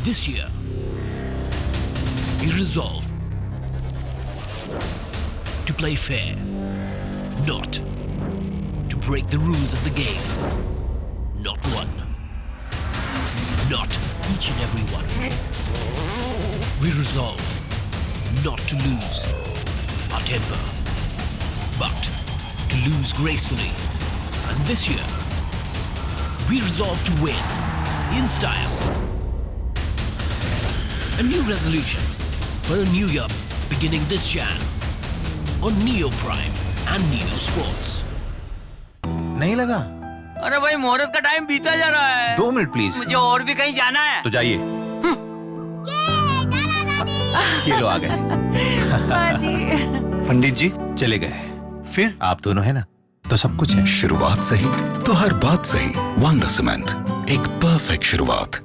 This year, we resolve to play fair, not to break the rules of the game. Not one, not each and every one. We resolve not to lose our temper, but to lose gracefully. And this year, we resolve to win in style. A new resolution for a new year beginning this Jan on Neo Prime and Neo Sports. नहीं लगा? अरे भाई मुहूर्त का time बीता जा रहा है। 2 मिनट प्लीज। मुझे और भी कहीं जाना है। तो जाइए। ये लो आ गए। पंडित जी चले गए। फिर आप दोनों है ना, तो सब कुछ है। शुरुआत सही तो हर बात सही। वंडर सीमेंट, एक परफेक्ट शुरुआत।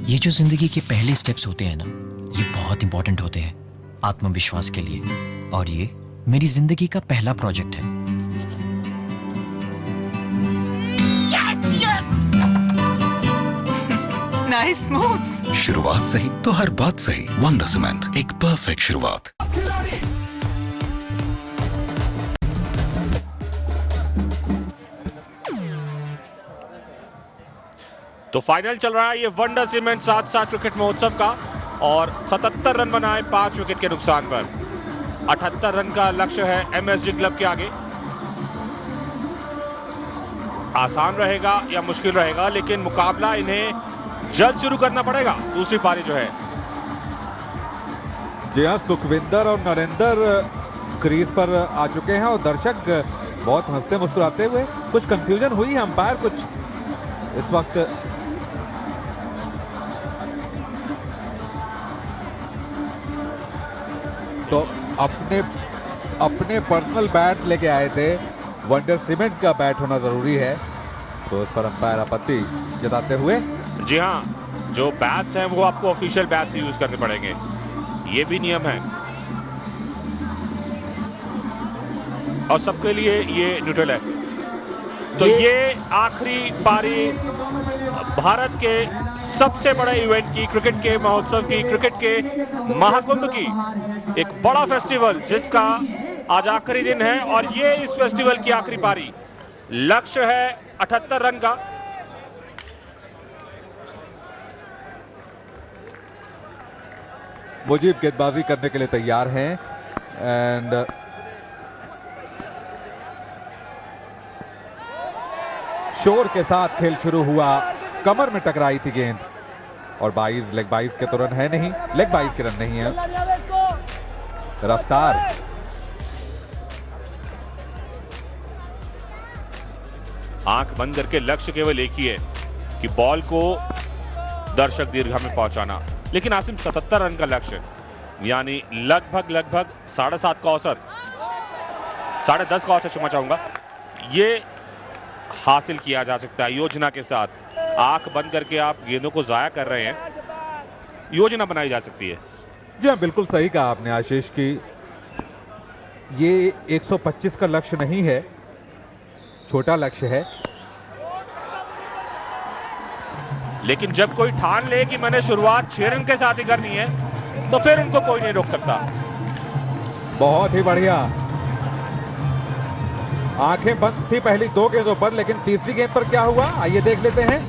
ये जो जिंदगी के पहले स्टेप्स होते हैं ना, ये बहुत इंपॉर्टेंट होते हैं आत्मविश्वास के लिए। और ये मेरी जिंदगी का पहला प्रोजेक्ट है। Nice moves. शुरुआत सही तो हर बात सही। वंडर सीमेंट, एक परफेक्ट शुरुआत। तो फाइनल चल रहा है ये वंडर सीमेंट 7-7 क्रिकेट महोत्सव का, और 77 रन बनाए 5 विकेट के नुकसान पर। 78 रन का लक्ष्य है एमएसजी क्लब के आगे। आसान रहेगा या मुश्किल रहेगा, लेकिन मुकाबला इन्हें जल्द शुरू करना पड़ेगा। दूसरी पारी जो है, जी हाँ, सुखविंदर और नरेंद्र क्रीज पर आ चुके हैं और दर्शक बहुत हंसते मुस्कुराते हुए। कुछ कंफ्यूजन हुई है, अंपायर कुछ इस वक्त तो अपने पर्सनल बैट लेके आए थे। वंडर सीमेंट का बैट होना जरूरी है, तो इस पर अंपायर आपत्ति जताते हुए। जी हाँ, जो बैट्स हैं वो आपको ऑफिशियल बैट्स यूज करने पड़ेंगे, ये भी नियम है। और सबके लिए ये न्यूट्रल है। तो ये आखिरी पारी भारत के सबसे बड़े इवेंट की, क्रिकेट के महोत्सव की, क्रिकेट के महाकुंभ की, एक बड़ा फेस्टिवल जिसका आज आखिरी दिन है, और ये इस फेस्टिवल की आखिरी पारी। लक्ष्य है 78 रन का। मुजीब गेंदबाजी करने के लिए तैयार हैं एंड शोर के साथ खेल शुरू हुआ। कमर में टकराई थी गेंद और 22 लेग 22 के तो रन है नहीं, लेग 22 के रन नहीं है। रफ्तार आंख बंद करके लक्ष्य केवल एक ही है कि बॉल को दर्शक दीर्घा में पहुंचाना। लेकिन आसिम 77 रन का लक्ष्य, यानी लगभग 7.5 का औसत, 10.5 का औसत क्षमा चाहूंगा, ये हासिल किया जा सकता है योजना के साथ। आंख बंद करके आप गेंदों को जाया कर रहे हैं, योजना बनाई जा सकती है। जी हाँ, बिल्कुल सही कहा आपने आशीष की ये 125 का लक्ष्य नहीं है, छोटा लक्ष्य है। लेकिन जब कोई ठान ले कि मैंने शुरुआत 6 रन के साथ ही करनी है, तो फिर उनको कोई नहीं रोक सकता। बहुत ही बढ़िया। आंखें बंद थी पहली 2 गेंदों पर, लेकिन तीसरी गेंद पर क्या हुआ आइए देख लेते हैं।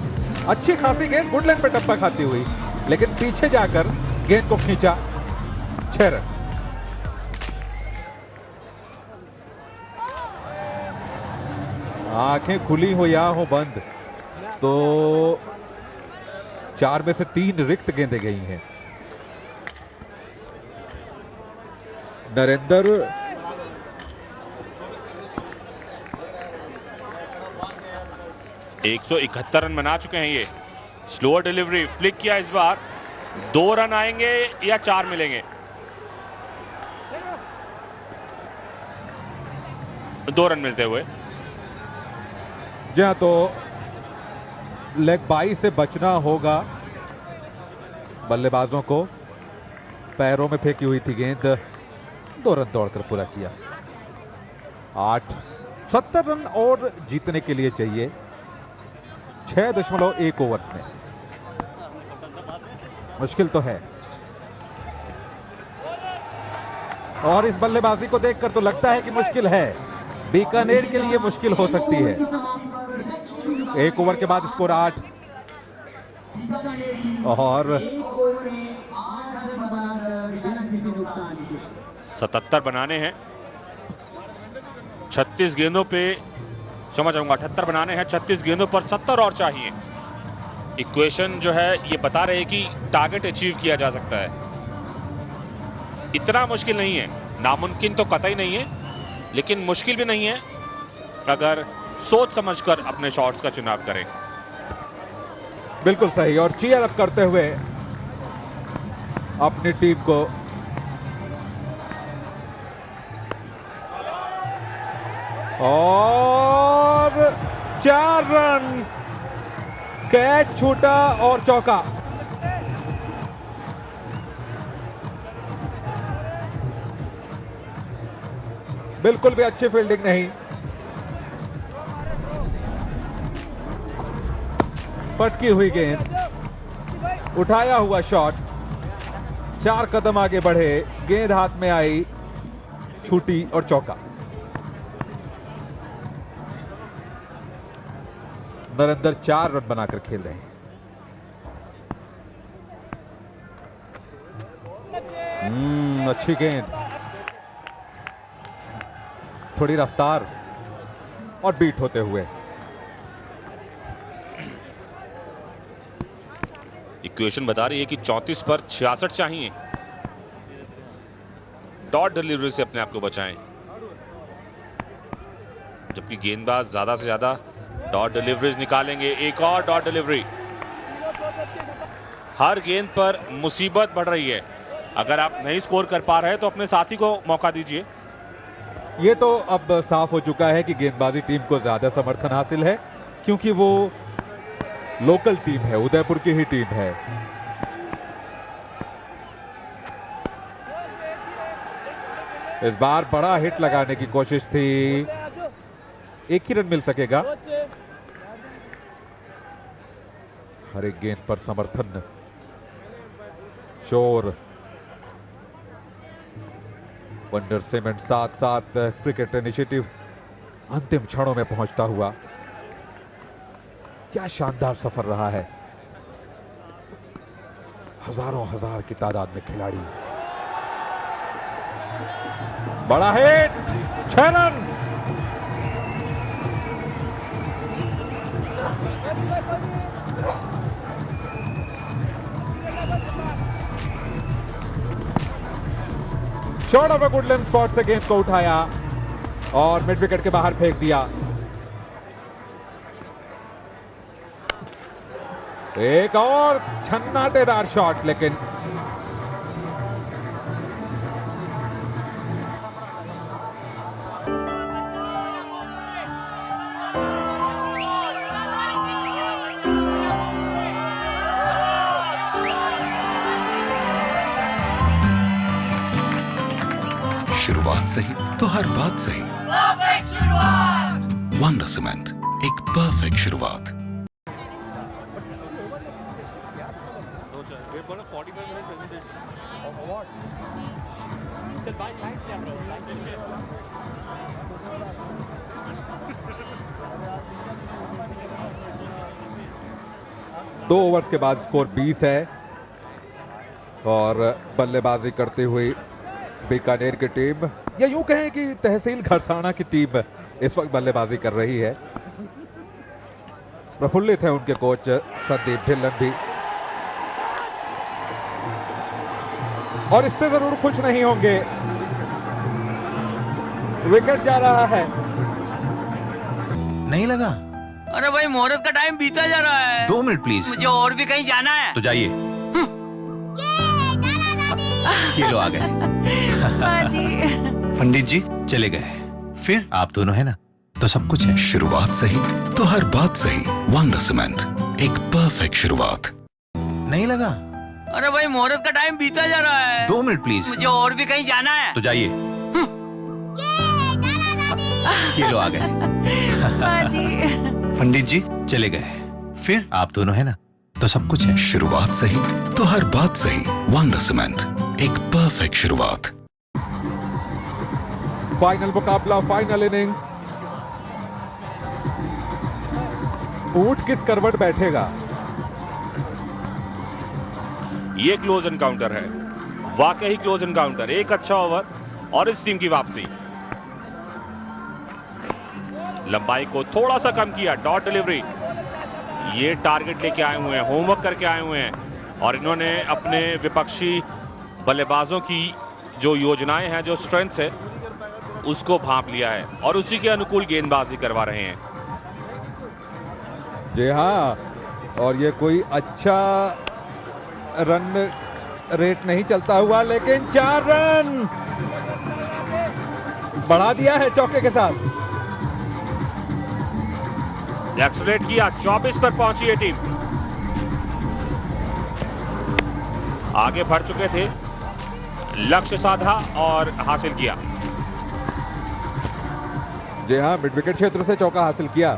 अच्छी खासी गेंद वुडलैंड पे टप्पा खाती हुई, लेकिन पीछे जाकर गेंद को खींचा। 6 रन। आंखें खुली हो या हो बंद, तो 4 में से 3 रिक्त गेंदें गई हैं। नरेंद्र 171 रन बना चुके हैं ये। स्लोअर डिलीवरी, फ्लिक किया इस बार। 2 रन आएंगे या 4 मिलेंगे? 2 रन मिलते हुए। जहां तो लेग बाई से बचना होगा बल्लेबाजों को। पैरों में फेंकी हुई थी गेंद, 2 रन दौड़कर पूरा किया। 70 रन और जीतने के लिए चाहिए 6.1 ओवर्स में। मुश्किल तो है, और इस बल्लेबाजी को देखकर तो लगता है कि मुश्किल है। बीकानेर के लिए मुश्किल हो सकती है। 1 ओवर के बाद स्कोर 8 और 77 बनाने हैं 36 गेंदों पे, क्षमा चाहूंगा 78 बनाने हैं 36 गेंदों पर 70 और चाहिए। इक्वेशन जो है ये बता रहे हैं कि टारगेट अचीव किया जा सकता है। इतना मुश्किल नहीं है, नामुमकिन तो कतई नहीं है, लेकिन मुश्किल भी नहीं है अगर सोच समझकर अपने शॉट्स का चुनाव करें। बिल्कुल सही, और चीयर अप करते हुए अपनी टीम को और 4 रन, कैच छूटा और चौका। बिल्कुल भी अच्छी फील्डिंग नहीं, पटकी हुई गेंद, उठाया हुआ शॉट, 4 कदम आगे बढ़े, गेंद हाथ में आई, छूटी और चौका। नरेंद्र 4 रन बनाकर खेल रहे हैं। अच्छी गेंद, थोड़ी रफ्तार और बीट होते हुए। इक्वेशन बता रही है कि 34 पर 66 चाहिए। डॉट डिलीवरी से अपने आप को बचाएं, जबकि गेंदबाज ज्यादा से ज्यादा डॉट डिलीवरीज निकालेंगे। एक और डॉट डिलीवरी। हर गेंद पर मुसीबत बढ़ रही है। अगर आप नहीं स्कोर कर पा रहे हैं तो अपने साथी को मौका दीजिए। ये तो अब साफ हो चुका है कि गेंदबाजी टीम को ज्यादा समर्थन हासिल है, क्योंकि वो लोकल टीम है, उदयपुर की ही टीम है। इस बार बड़ा हिट लगाने की कोशिश थी, 1 ही रन मिल सकेगा। हर एक गेंद पर समर्थन, शोर। वंडर सीमेंट साथ साथ क्रिकेट इनिशिएटिव अंतिम क्षणों में पहुंचता हुआ। क्या शानदार सफर रहा है। हजारों हजार की तादाद में खिलाड़ी। बड़ा hit, 6 run. Short of a good length spot से गेंद को उठाया और मिड विकेट के बाहर फेंक दिया। एक और छन्नाटेदार शॉट, लेकिन शुरुआत सही तो हर बात सही। वंडर सीमेंट, एक परफेक्ट शुरुआत। दो ओवर के बाद स्कोर 20 है और बल्लेबाजी करती हुई बीकानेर की टीम, या यूं कहें कि तहसील खरसाना की टीम इस वक्त बल्लेबाजी कर रही है। प्रफुल्लित है उनके कोच संदीप ढिल्लन भी, और इससे जरूर खुश नहीं होंगे विकेट जा रहा है। नहीं लगा? अरे भाई मुहूर्त का टाइम बीता जा रहा है। 2 मिनट प्लीज। मुझे और भी कहीं जाना है। तो जाइए। ये लो आ गए। पंडित जी चले गए। फिर आप दोनों है ना, तो सब कुछ है। शुरुआत सही तो हर बात सही। वंडर सीमेंट, एक परफेक्ट शुरुआत। नहीं लगा? अरे भाई मुहूर्त का टाइम बीता जा रहा है। 2 मिनट प्लीज। मुझे और भी कहीं जाना है। तो जाइए। ये लो आ गए। पंडित जी चले गए। फिर आप दोनों है ना, तो सब कुछ है। शुरुआत सही तो हर बात सही। वंडर सीमेंट, एक परफेक्ट शुरुआत। फाइनल मुकाबला, फाइनल इनिंग। ऊंट किस करवट बैठेगा? ये क्लोज एनकाउंटर है, वाकई क्लोज एनकाउंटर। एक अच्छा ओवर और इस टीम की वापसी। लंबाई को थोड़ा सा कम किया, डॉट डिलीवरी। ये टारगेट लेके आए हुए हैं, होमवर्क करके आए हुए हैं, और इन्होंने अपने विपक्षी बल्लेबाजों की जो योजनाएं हैं, जो स्ट्रेंथ्स है, उसको भांप लिया है और उसी के अनुकूल गेंदबाजी करवा रहे हैं। जी हाँ, और ये कोई अच्छा रन रेट नहीं चलता हुआ, लेकिन 4 रन बढ़ा दिया है चौके के साथ। एक्सलेट किया, 24 पर पहुंची है टीम। आगे बढ़ चुके थे, लक्ष्य साधा और हासिल किया। जी हाँ, मिड विकेट क्षेत्र से चौका हासिल किया।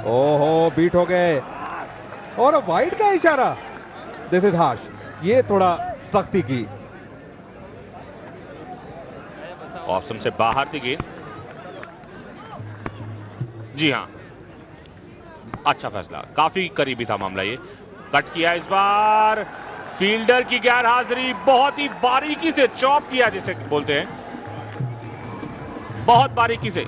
ओहो, बीट हो गए और वाइड का इशारा। This is harsh. ये थोड़ा सख्ती की। ऑफ स्टंप से बाहर थी गेंद। जी हां, अच्छा फैसला, काफी करीबी था मामला। ये कट किया इस बार, फील्डर की गैर हाजिरी, बहुत ही बारीकी से चॉप किया, जिसे बोलते हैं, बहुत बारीकी से।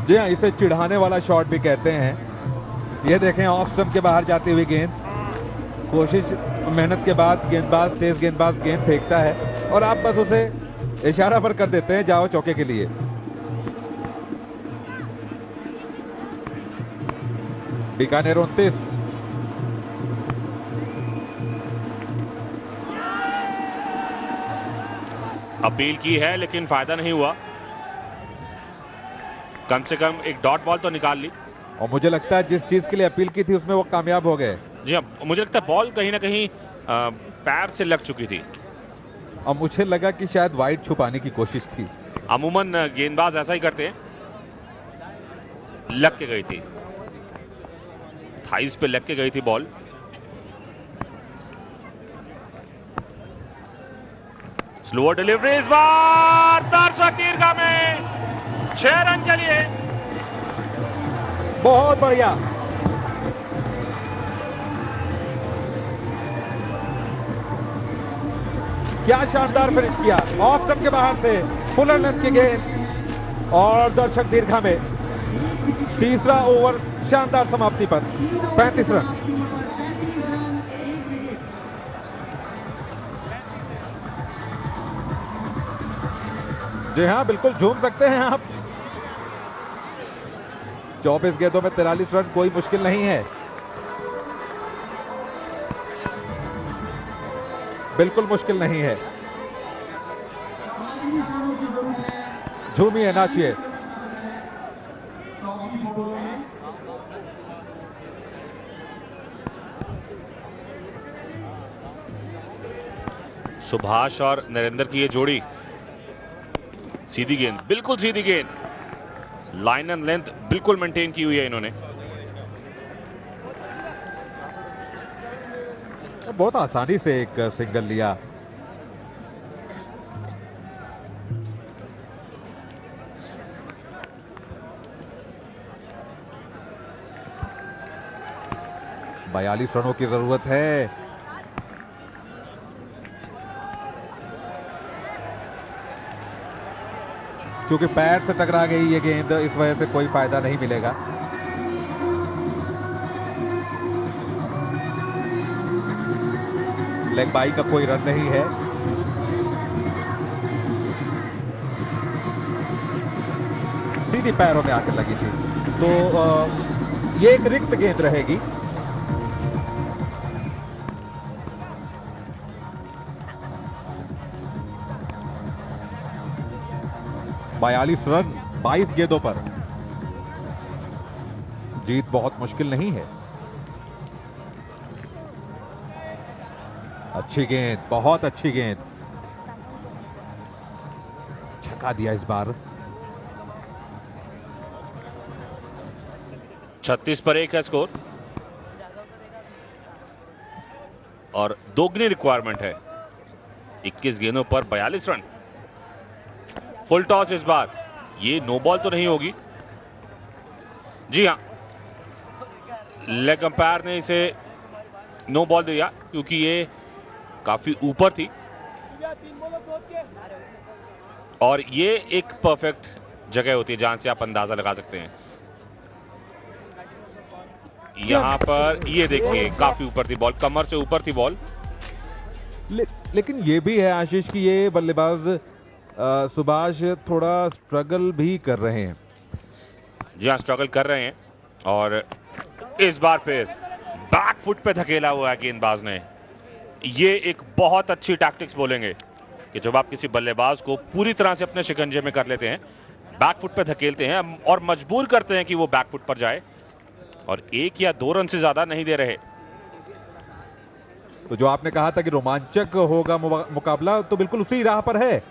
जी हाँ, इसे चिढ़ाने वाला शॉट भी कहते हैं। ये देखें, ऑफ स्टंप के बाहर जाती हुई गेंद। कोशिश, मेहनत के बाद गेंदबाज, तेज गेंदबाज गेंद फेंकता है और आप बस उसे इशारा पर कर देते हैं, जाओ चौके के लिए। बीकानेर 29। अपील की है लेकिन फायदा नहीं हुआ। कम से कम एक डॉट बॉल तो निकाल ली, और मुझे लगता है जिस चीज के लिए अपील की थी उसमें वो कामयाब हो गए। जी हाँ, मुझे लगता है बॉल कहीं ना कहीं पैर से लग चुकी थी, और मुझे लगा कि शायद वाइड छुपाने की कोशिश थी। अमूमन गेंदबाज ऐसा ही करते हैं। लग के गई थी, थाइस पे लग के गई थी बॉल। स्लोअर डिलीवरी, इस बार दर्शक दीर्घा में 6 रन के लिए। बहुत बढ़िया। क्या शानदार फिनिश किया, ऑफ स्टंप के बाहर से फुल लेंथ की गेंद और दर्शक दीर्घा में। तीसरा ओवर शानदार समाप्ति पर 35 रन। जी हाँ, बिल्कुल झूम सकते हैं आप। 24 गेंदों में 43 रन कोई मुश्किल नहीं है, बिल्कुल मुश्किल नहीं है। झूमिए, नाचिए। सुभाष और नरेंद्र की ये जोड़ी, सीधी गेंद, बिल्कुल सीधी गेंद, लाइन एंड लेंथ बिल्कुल मेंटेन की हुई है इन्होंने। बहुत आसानी से एक सिंगल लिया। बयालीस रनों की जरूरत है। क्योंकि पैर से टकरा गई ये गेंद, इस वजह से कोई फायदा नहीं मिलेगा। लेग बाई का कोई रन नहीं है। सीधी पैरों में आकर लगी थी, तो ये एक रिक्त गेंद रहेगी। बयालीस रन 22 गेंदों पर। जीत बहुत मुश्किल नहीं है। अच्छी गेंद, बहुत अच्छी गेंद, छक्का दिया इस बार। 36 पर 1 है स्कोर और दोगुनी रिक्वायरमेंट है। 21 गेंदों पर 42 रन। फुल टॉस इस बार। ये नो बॉल तो नहीं होगी। जी हां, लेग अंपायर ने इसे नो बॉल दिया क्योंकि ये काफी ऊपर थी और ये एक परफेक्ट जगह होती है जहां से आप अंदाजा लगा सकते हैं। यहां पर ये देखिए काफी ऊपर थी बॉल, कमर से ऊपर थी बॉल। लेकिन ये भी है आशीष कि ये बल्लेबाज सुभाष थोड़ा स्ट्रगल भी कर रहे हैं। जी हाँ, स्ट्रगल कर रहे हैं और इस बार फिर बैक फुट पे धकेला हुआ है गेंदबाज ने। ये एक बहुत अच्छी टैक्टिक्स बोलेंगे कि जब आप किसी बल्लेबाज को पूरी तरह से अपने शिकंजे में कर लेते हैं, बैक फुट पे धकेलते हैं और मजबूर करते हैं कि वो बैक फुट पर जाए और 1 या 2 रन से ज्यादा नहीं दे रहे। तो जो आपने कहा था कि रोमांचक होगा मुकाबला, तो बिल्कुल उसी राह पर है।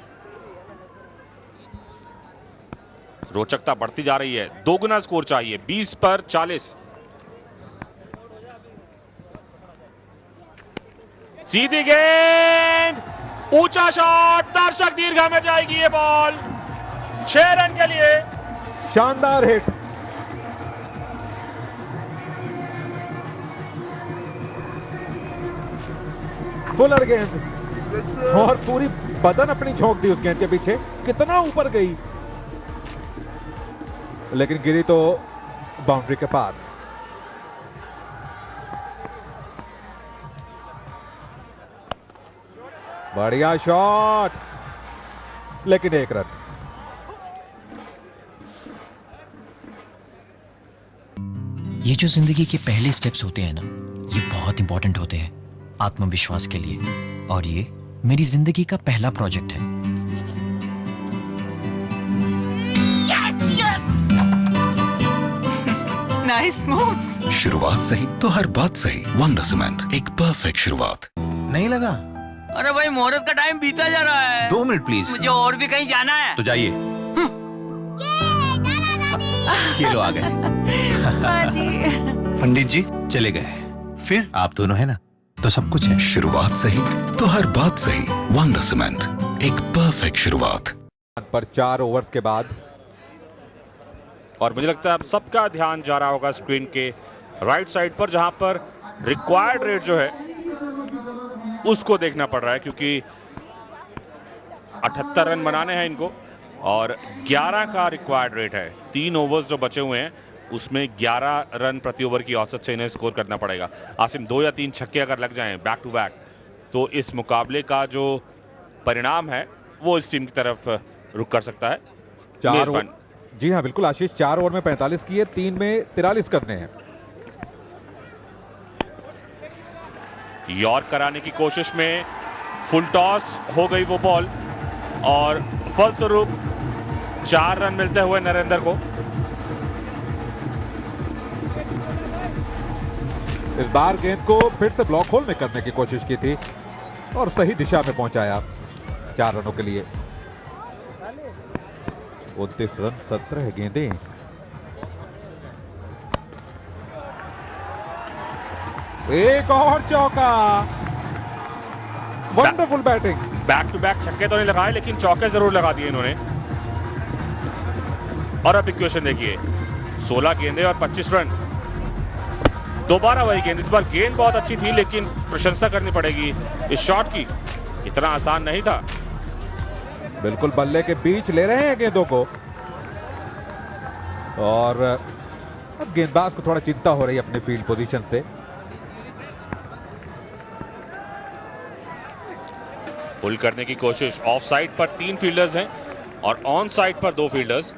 रोचकता बढ़ती जा रही है। दोगुना स्कोर चाहिए। 20 पर 40। सीधी गेंद, ऊंचा शॉट, दर्शक दीर्घा में जाएगी ये बॉल। 6 रन के लिए शानदार हिट। फुलर गेंद और पूरी बदन अपनी झोंक दी उस गेंद के पीछे। कितना ऊपर गई, लेकिन गिरी तो बाउंड्री के पास। बढ़िया शॉट, लेकिन 1 रन। ये जो जिंदगी के पहले स्टेप्स होते हैं ना, ये बहुत इंपॉर्टेंट होते हैं आत्मविश्वास के लिए, और ये मेरी जिंदगी का पहला प्रोजेक्ट है। Nice moves. शुरुआत सही तो हर बात सही। वंडर सीमेंट, एक परफेक्ट शुरुआत। नहीं लगा? अरे भाई मुहूर्त का टाइम बीता जा रहा है। 2 मिनट प्लीज। मुझे और भी कहीं जाना है। तो जाइए। ये लो आ गए। पंडित जी चले गए, फिर आप दोनों है ना, तो सब कुछ है। शुरुआत सही तो हर बात सही। वंडर सीमेंट, एक परफेक्ट शुरुआत। पर 4 ओवर्स के बाद और मुझे लगता है अब सबका ध्यान जा रहा होगा स्क्रीन के राइट साइड पर, जहां पर रिक्वायर्ड रेट जो है उसको देखना पड़ रहा है, क्योंकि 78 रन बनाने हैं इनको और 11 का रिक्वायर्ड रेट है। 3 ओवर्स जो बचे हुए हैं उसमें 11 रन प्रति ओवर की औसत से इन्हें स्कोर करना पड़ेगा। आसिम 2 या 3 छक्के अगर लग जाएं बैक टू बैक, तो इस मुकाबले का जो परिणाम है वो इस टीम की तरफ रुक कर सकता है। 4 ओवर, जी हाँ बिल्कुल आशीष, 4 ओवर में 45 किए, 3 में 43 करने हैं। यॉर्क कराने की कोशिश में फुल टॉस हो गई वो बॉल और फलस्वरूप 4 रन मिलते हुए नरेंद्र को। इस बार गेंद को फिर से ब्लॉक होल में करने की कोशिश की थी और सही दिशा में पहुंचाया 4 रनों के लिए। 29 रन 17 गेंदें। एक और चौका। Wonderful batting. Back to back छक्के तो नहीं लगाए, लेकिन चौके जरूर लगा दिए इन्होंने। और अब इक्वेशन देखिए, 16 गेंदें और 25 रन। दोबारा वही गेंद। इस बार गेंद बहुत अच्छी थी, लेकिन प्रशंसा करनी पड़ेगी इस शॉट की, इतना आसान नहीं था। बिल्कुल बल्ले के बीच ले रहे हैं गेंदों को और अब गेंदबाज को थोड़ा चिंता हो रही है अपने फील्ड पोजीशन से। पुल करने की कोशिश। ऑफ साइड पर 3 फील्डर्स हैं और ऑन साइड पर 2 फील्डर्स।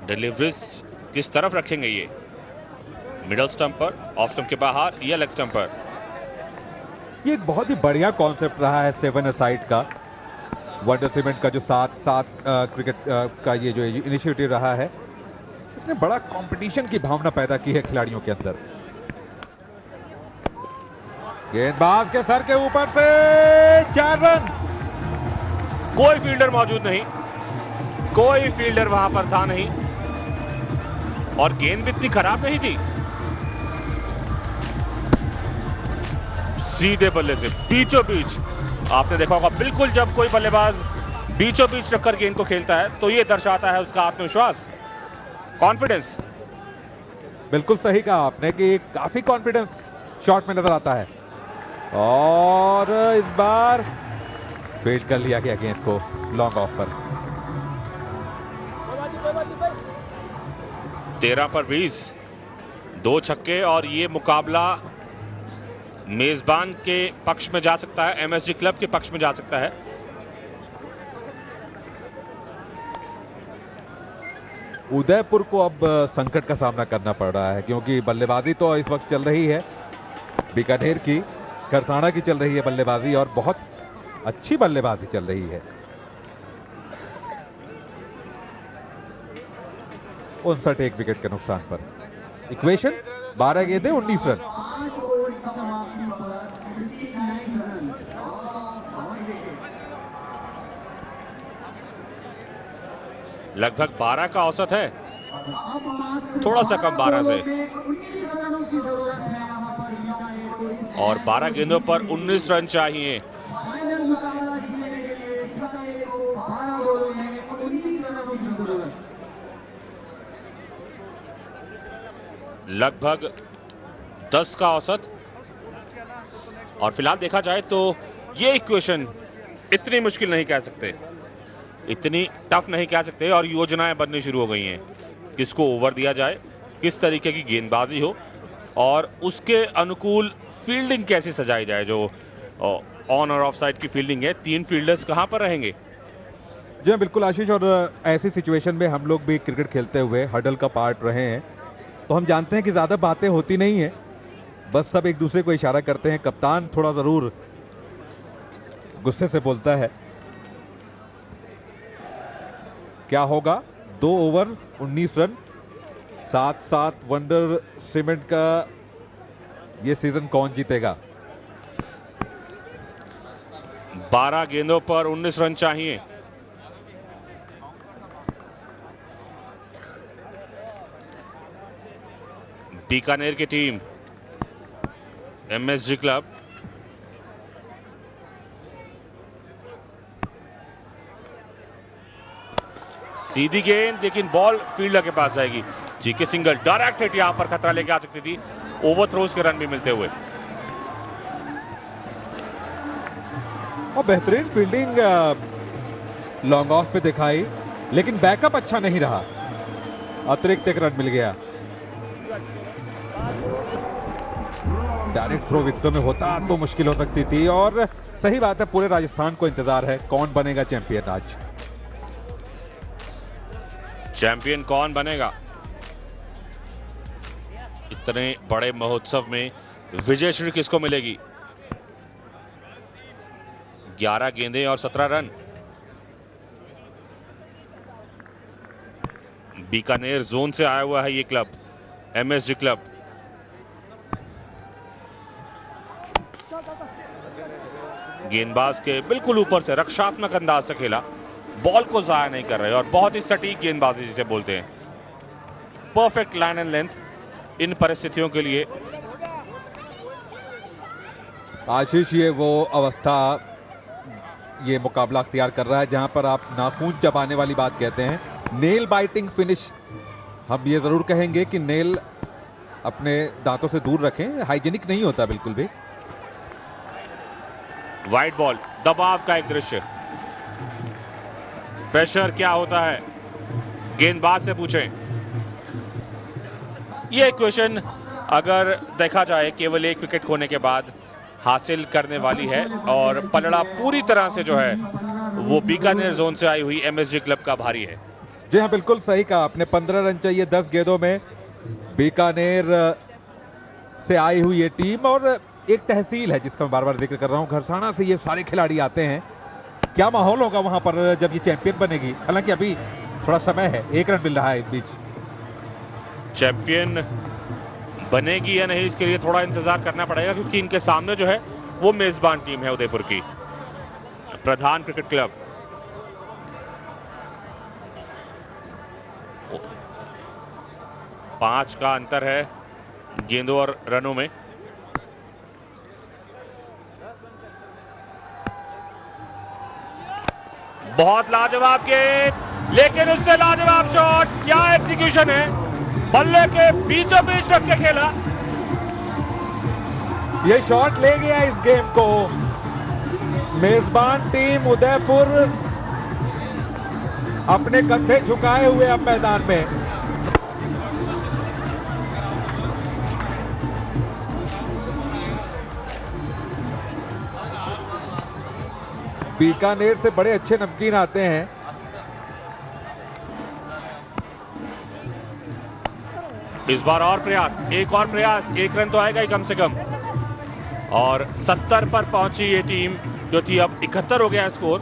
डिलीवरीज किस तरफ रखेंगे ये? मिडल स्टंप पर, ऑफ स्टंप के बाहर या लेग स्टंप पर? ये एक बहुत ही बढ़िया कॉन्सेप्ट रहा है 7 साइड का। वंडर सीमेंट का जो 7-7 क्रिकेट का ये जो इनिशिएटिव रहा है, इसने बड़ा कंपटीशन की भावना पैदा की है खिलाड़ियों के अंदर। गेंदबाज के सर के ऊपर से 4 रन। कोई फील्डर मौजूद नहीं, कोई फील्डर वहां पर था नहीं और गेंद भी इतनी खराब नहीं थी। सीधे बल्ले से बीचों बीच, आपने देखा होगा बिल्कुल जब कोई बल्लेबाज बीचों बीच रखकर गेंद को खेलता है तो यह दर्शाता है उसका आत्मविश्वास, कॉन्फिडेंस। बिल्कुल सही कहा आपने कि काफी कॉन्फिडेंस शॉट में नजर आता है। और इस बार फील्ड कर लिया गया गेंद को लॉन्ग ऑफ पर। 13 पर 20, 2 छक्के और ये मुकाबला मेजबान के पक्ष में जा सकता है, एमएसजी क्लब के पक्ष में जा सकता है। उदयपुर को अब संकट का सामना करना पड़ रहा है क्योंकि बल्लेबाजी तो इस वक्त चल रही है बीकानेर की, खरसाना की चल रही है बल्लेबाजी और बहुत अच्छी बल्लेबाजी चल रही है। 59 एक विकेट के नुकसान पर। इक्वेशन 12 गेंदें 19 रन। लगभग 12 का औसत है, थोड़ा सा कम 12 से, और 12 गेंदों पर 19 रन चाहिए। लगभग 10 का औसत। और फिलहाल देखा जाए तो ये इक्वेशन इतनी मुश्किल नहीं कह सकते, इतनी टफ नहीं कह सकते, और योजनाएं बननी शुरू हो गई हैं। किसको ओवर दिया जाए, किस तरीके की गेंदबाजी हो और उसके अनुकूल फील्डिंग कैसे सजाई जाए। जो ऑन और ऑफ साइड की फील्डिंग है, 3 फील्डर्स कहां पर रहेंगे? जी हाँ, बिल्कुल आशीष। और ऐसी सिचुएशन में हम लोग भी क्रिकेट खेलते हुए हडल का पार्ट रहे हैं, तो हम जानते हैं कि ज़्यादा बातें होती नहीं है, बस सब एक दूसरे को इशारा करते हैं। कप्तान थोड़ा ज़रूर गुस्से से बोलता है। क्या होगा? 2 ओवर 19 रन, 7-7 वंडर सीमेंट का ये सीजन कौन जीतेगा? 12 गेंदों पर 19 रन चाहिए। बीकानेर की टीम, एमएसजी क्लब, सीधी गेंद, लेकिन बॉल फील्डर के पास जाएगी। जीके सिंगल, डायरेक्ट हिट, यहां पर खतरा लेके आ सकती थी, ओवरथ्रोज के रन भी मिलते हुए। और बेहतरीन फील्डिंग लॉन्ग ऑफ पे दिखाई, लेकिन बैकअप अच्छा नहीं रहा, अतिरिक्त एक रन मिल गया। डायरेक्ट थ्रो विकेटों में होता तो मुश्किल हो सकती थी। और सही बात है, पूरे राजस्थान को इंतजार है कौन बनेगा चैंपियन आज। चैंपियन कौन बनेगा? इतने बड़े महोत्सव में विजयश्री किसको मिलेगी? 11 गेंदें और 17 रन। बीकानेर जोन से आया हुआ है ये क्लब, एमएसजी क्लब। गेंदबाज के बिल्कुल ऊपर से रक्षात्मक अंदाज से खेला, बॉल को जाया नहीं कर रहे और बहुत ही सटीक गेंदबाजी जिसे बोलते हैं, perfect line and length in परिस्थितियों के लिए। आशीष, ये वो अवस्था, ये मुकाबला अख्तियार कर रहा है जहां पर आप नाखून चबाने वाली बात कहते हैं, नेल बाइटिंग फिनिश। हम ये जरूर कहेंगे कि नेल अपने दांतों से दूर रखें, हाइजीनिक नहीं होता बिल्कुल भी। वाइड बॉल, दबाव का एक दृश्य, प्रेशर क्या होता है गेंदबाज से पूछें। यह क्वेश्चन अगर देखा जाए केवल एक विकेट खोने के बाद हासिल करने वाली है और पलड़ा पूरी तरह से जो है वो बीकानेर जोन से आई हुई एमएसजी क्लब का भारी है। जी हाँ, बिल्कुल सही कहा आपने। 15 रन चाहिए 10 गेंदों में बीकानेर से आई हुई ये टीम, और एक तहसील है जिसका मैं बार बार जिक्र कर रहा हूँ, घरसाना से ये सारे खिलाड़ी आते हैं। क्या माहौल होगा वहां पर जब ये चैंपियन बनेगी? हालांकि अभी थोड़ा समय है, 1 रन मिल रहा है इस बीच। चैंपियन बनेगी या नहीं इसके लिए थोड़ा इंतजार करना पड़ेगा, क्योंकि इनके सामने जो है वो मेजबान टीम है उदयपुर की प्रधान क्रिकेट क्लब। पांच का अंतर है गेंदों और रनों में। बहुत लाजवाब गेंद, लेकिन उससे लाजवाब शॉट। क्या एग्जीक्यूशन है, बल्ले के बीचों बीच रख के खेला। ये शॉट ले गया इस गेम को। मेजबान टीम उदयपुर अपने कंधे झुकाए हुए अब मैदान में। बीकानेर से बड़े अच्छे नमकीन आते हैं। इस बार और प्रयास, एक और प्रयास, 1 रन तो आएगा ही कम से कम। और 70 पर पहुंची ये टीम जो थी, अब 71 हो गया स्कोर।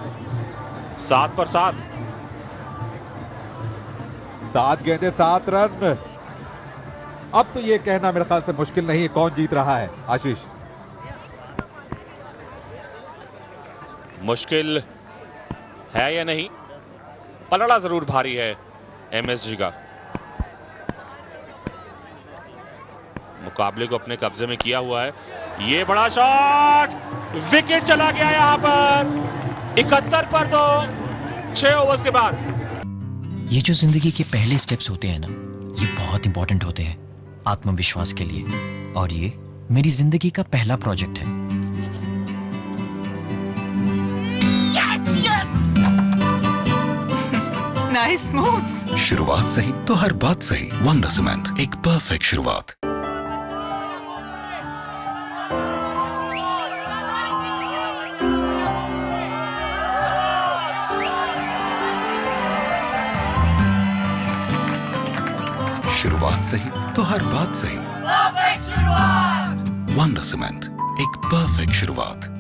7 पर 7, 7 गेंदें 7 रन। अब तो ये कहना मेरे ख्याल से मुश्किल नहीं है कौन जीत रहा है। आशीष, मुश्किल है या नहीं, पलड़ा जरूर भारी है एमएसजी का। मुकाबले को अपने कब्जे में किया हुआ है। ये बड़ा शॉट, विकेट चला गया यहां पर। 71 पर 2, 6 ओवर्स के बाद। ये जो जिंदगी के पहले स्टेप्स होते हैं ना, ये बहुत इंपॉर्टेंट होते हैं आत्मविश्वास के लिए, और ये मेरी जिंदगी का पहला प्रोजेक्ट है। Nice moves. शुरुआत सही तो हर बात सही। वंडर सीमेंट, एक परफेक्ट शुरुआत। शुरुआत सही तो हर बात सही। वंडर सीमेंट, एक परफेक्ट शुरुआत।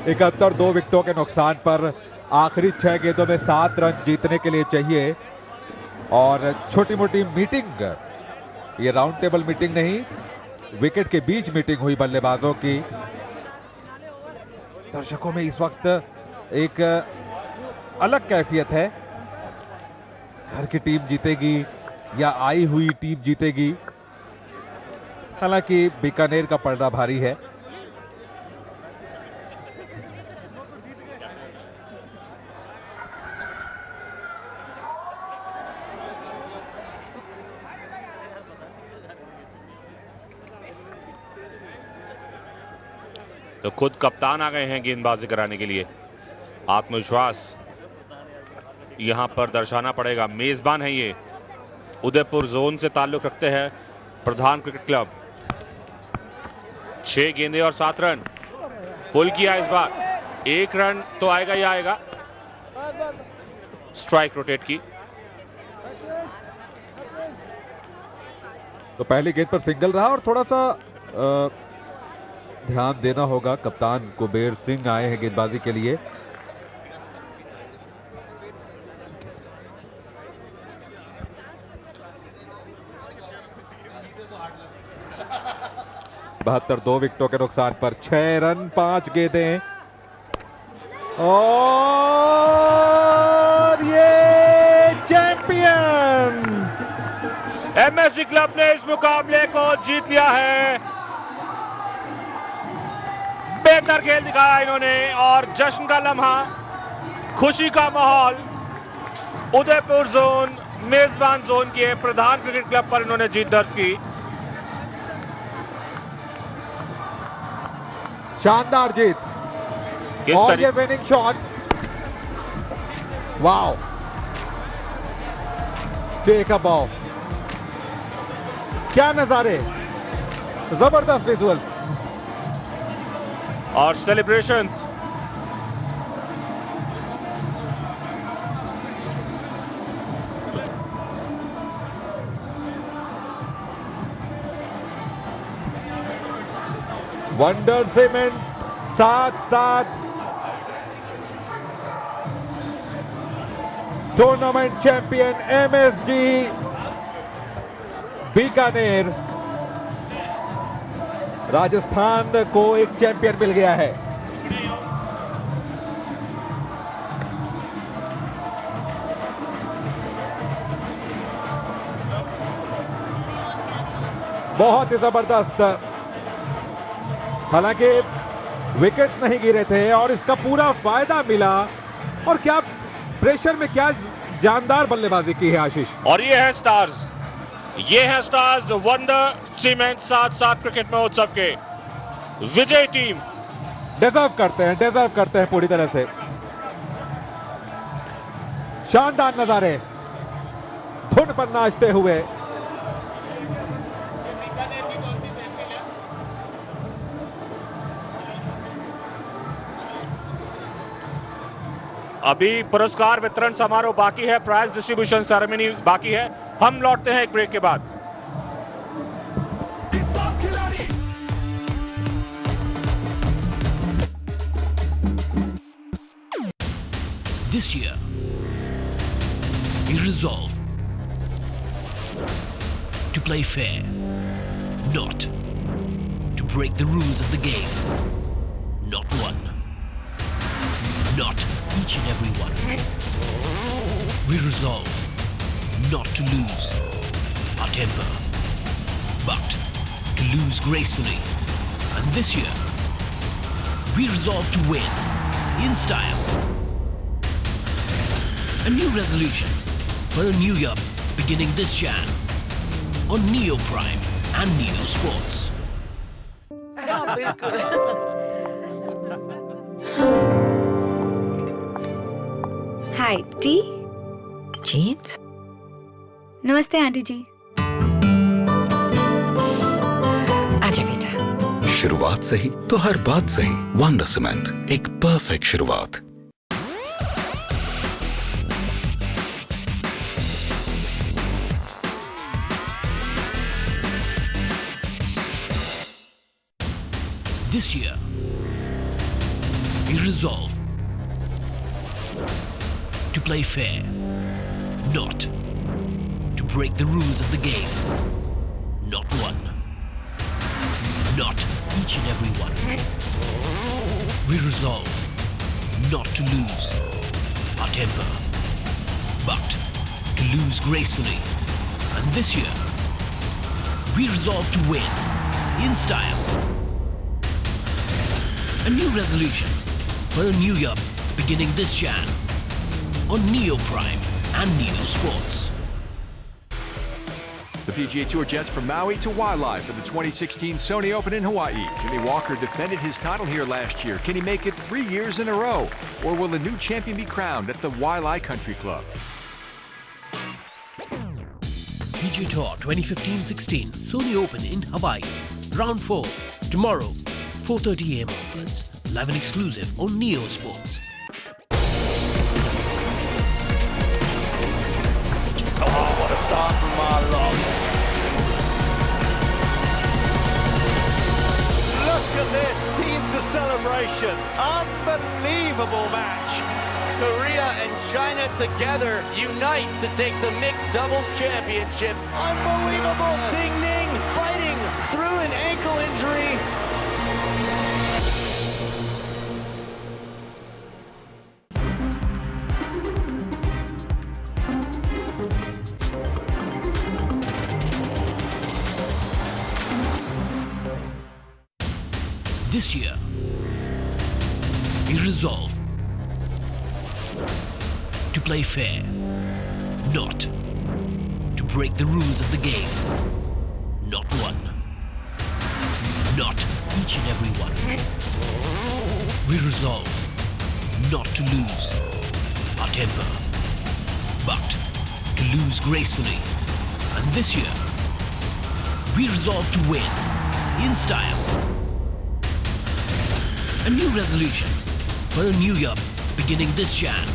इकहत्तर 2 विकेटों के नुकसान पर आखिरी 6 गेंदों में 7 रन जीतने के लिए चाहिए। और छोटी मोटी मीटिंग, ये राउंड टेबल मीटिंग नहीं, विकेट के बीच मीटिंग हुई बल्लेबाजों की। दर्शकों में इस वक्त एक अलग कैफियत है। घर की टीम जीतेगी या आई हुई टीम जीतेगी। हालांकि बीकानेर का पलड़ा भारी है। तो खुद कप्तान आ गए हैं गेंदबाजी कराने के लिए। आत्मविश्वास यहां पर दर्शाना पड़ेगा। मेजबान है ये, उदयपुर जोन से ताल्लुक रखते हैं प्रधान क्रिकेट क्लब। 6 गेंदें और 7 रन पुल किया इस बार। 1 रन तो आएगा ही आएगा। स्ट्राइक रोटेट की। तो पहली गेंद पर सिंगल रहा, और थोड़ा सा ध्यान देना होगा। कप्तान कुबेर सिंह आए हैं गेंदबाजी के लिए। बहत्तर 2 विकेटों के नुकसान पर 6 रन 5 गेंदें। और ये चैंपियन एमएसजी क्लब ने इस मुकाबले को जीत लिया है। बेहतर खेल दिखाया इन्होंने और जश्न का लम्हा, खुशी का माहौल। उदयपुर जोन मेजबान जोन के प्रधान क्रिकेट क्लब पर इन्होंने जीत दर्ज की। शानदार जीत किस और तरीके ये winning shot, wow, take a ball, क्या नजारे, जबरदस्त विजुअल। और सेलिब्रेशंस। वंडर सीमेंट साथ साथ tournament champion MSG Bikaner, Rajasthan को एक चैंपियन मिल गया है। बहुत ही जबरदस्त, हालांकि विकेट नहीं गिरे थे और इसका पूरा फायदा मिला। और क्या प्रेशर में क्या जानदार बल्लेबाजी की है आशीष। और ये है स्टार्स, ये है स्टार्स वंडर सीमेंट साथ साथ क्रिकेट महोत्सव के विजय टीम। डिजर्व करते हैं पूरी तरह से। शानदार नजारे, धुन पर नाचते हुए। अभी पुरस्कार वितरण समारोह बाकी है, प्राइज डिस्ट्रीब्यूशन सेरेमनी बाकी है। हम लौटते हैं एक ब्रेक के बाद। This year, we resolve to play fair, not to break the rules of the game. Not one, not each and every one. We resolve not to lose our temper, but to lose gracefully. And this year, we resolve to win in style. A new resolution for a new year beginning this Jan on Neo Prime and Neo Sports. Hi टी। जीत, नमस्ते aunty जी। आजा बेटा। शुरुआत सही तो हर बात सही। Wonder cement, एक परफेक्ट शुरुआत। This year, we resolve to play fair, not to break the rules of the game. Not one, not each and every one. We resolve not to lose our temper, but to lose gracefully. And this year, we resolve to win in style. A new resolution for a new year beginning this Jan on Neo Prime and Neo Sports. The PGA Tour jets from Maui to Wailea for the 2016 Sony Open in Hawaii. Jimmy Walker defended his title here last year. Can he make it 3 years in a row? Or will a new champion be crowned at the Wailea Country Club? PGA Tour 2015-16 Sony Open in Hawaii. Round 4 tomorrow, 4:30 AM onwards. Live and exclusive on Neo Sports. Oh, what a start from Marlon. Look at this, scenes of celebration. Unbelievable match. Korea and China together unite to take the mixed doubles championship. Unbelievable. Ding Ning fighting through an ankle injury. This year, we resolve to play fair, not break the rules of the game. Not one. Not each and every one. We resolve not to lose our temper, but to lose gracefully. And this year, we resolve to win in style. A new resolution for a new year beginning this Jan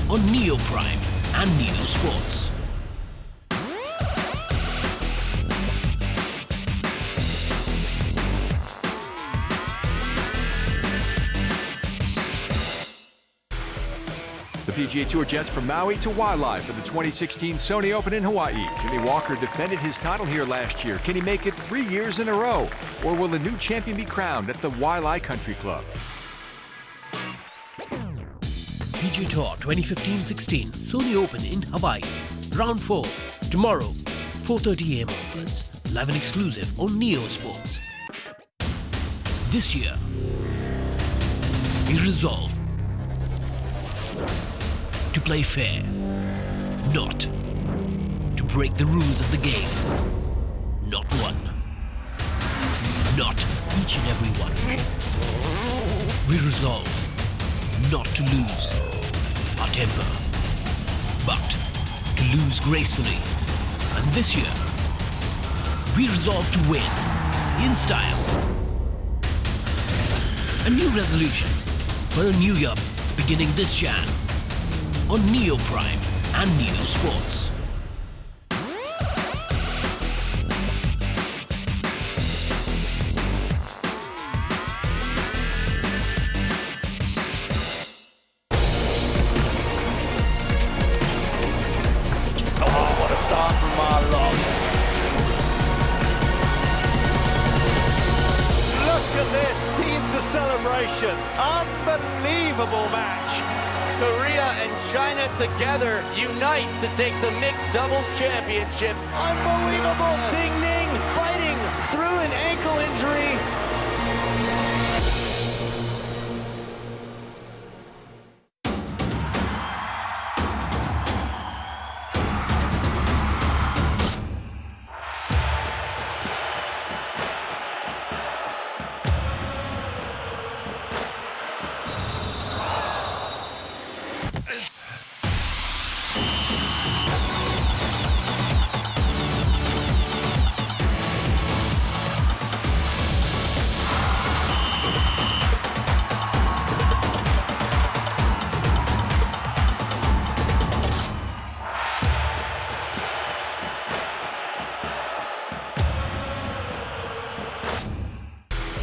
on Neo Prime and Neo Sports. The PGA Tour jets from Maui to Wailea for the 2016 Sony Open in Hawaii. Jimmy Walker defended his title here last year. Can he make it 3 years in a row? Or will a new champion be crowned at the Wailea Country Club? PGA Tour 2015-16 Sony Open in Hawaii. Round 4. Tomorrow, 4:30 AM onwards. Live and exclusive on Neo Sports. This year, we resolve to play fair, not to break the rules of the game. Not one. Not each and every one. We resolve not to lose our temper, but to lose gracefully. And this year, we resolve to win in style. A new resolution for a new year beginning this Jan on Neo Prime and Neo Sports. Celebration. Unbelievable match. Korea and China together unite to take the mixed doubles championship. Unbelievable. Ding Ning fighting through an ankle injury.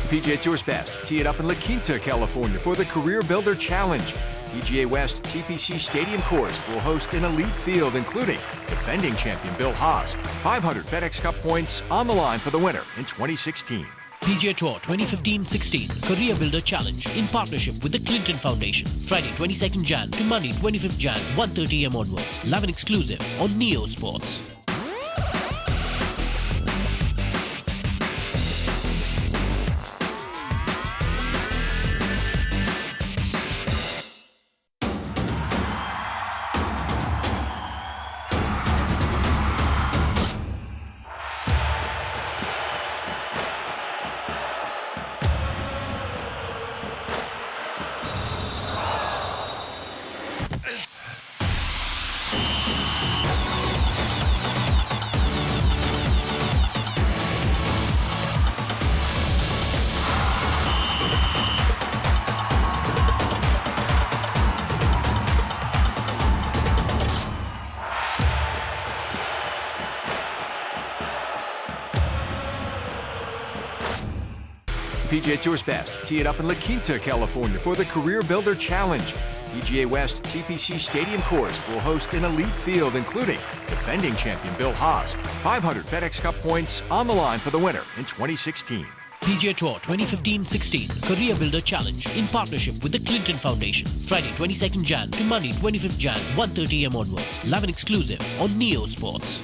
PGA Tour's best tee it up in La Quinta, California for the Career Builder Challenge. PGA West TPC Stadium course will host an elite field, including defending champion Bill Haas. 500 FedEx Cup points on the line for the winner in 2016. PGA Tour 2015-16 Career Builder Challenge in partnership with the Clinton Foundation. Friday 22nd Jan to Monday 25th Jan, 1:30 AM onwards. Live and exclusive on Neo Sports. PGA Tour's best tee it up in La Quinta, California for the Career Builder Challenge. PGA West TPC Stadium course will host an elite field, including defending champion Bill Haas. 500 FedEx Cup points on the line for the winner in 2016. PGA Tour 2015-16 Career Builder Challenge in partnership with the Clinton Foundation. Friday 22nd Jan to Monday 25th Jan, 1:30 AM onwards. Live and exclusive on Neo Sports.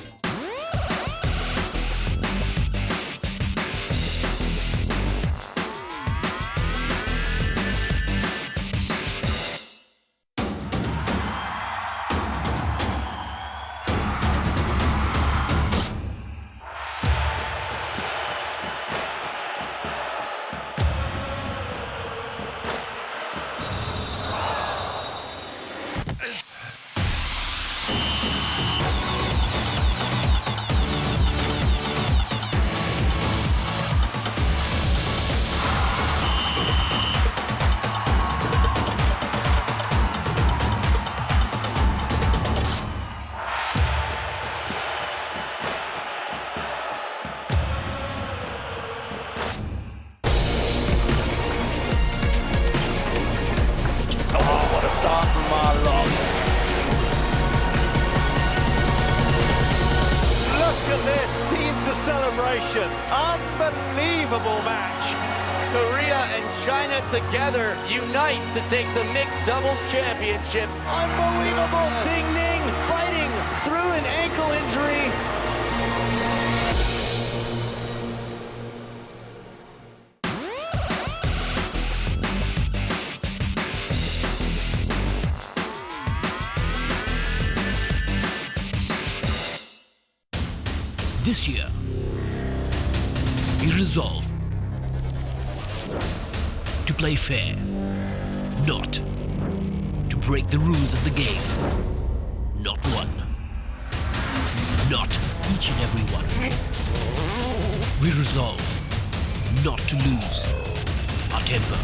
Look at this, scenes of celebration. Unbelievable match. Korea and China together unite to take the mixed doubles championship. Unbelievable. Ding Ning fighting through an ankle injury. This year, we resolve to play fair, not to break the rules of the game. Not one. Not each and every one. We resolve not to lose our temper,